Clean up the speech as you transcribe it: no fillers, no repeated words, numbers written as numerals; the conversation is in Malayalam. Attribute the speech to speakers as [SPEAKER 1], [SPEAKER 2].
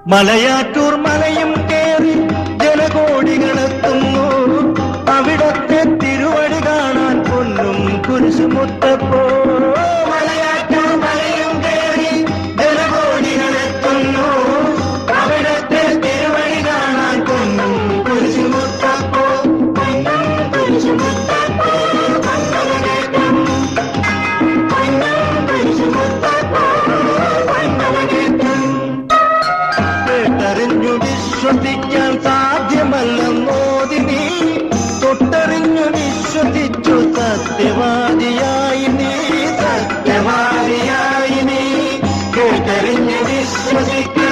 [SPEAKER 1] മലയാറ്റൂർ മലയും കേറി ജനകോടികളെത്തുന്നു. അവിടത്തെ തിരുവടി കാണാൻ പൊന്നും കുരിശുമുത്തപ്പോ. മലയാറ്റൂർ മലയും കേറി ജനകോടികളെത്തുന്നു. അവിടത്തെ തിരുവടി കാണാൻ പൊന്നും കുരിശുമുത്തപ്പോ. പൊന്നും കുരിശുമുത്തപ്പോ പൊന്നലകേറ്റം. പൊന്നും കുരിശുമുത്തപ്പോ പൊന്നലകേറ്റം. കേട്ടറിഞ്ഞു വിശ്വസിക്കാൻ സാധ്യമല്ലെന്നോതി നീ. തൊട്ടറിഞ്ഞു വിശ്വസിച്ചു സത്യവാദിയായി നീ. സത്യവാദിയായി നീ. കേട്ടറിഞ്ഞു വിശ്വസിക്കാൻ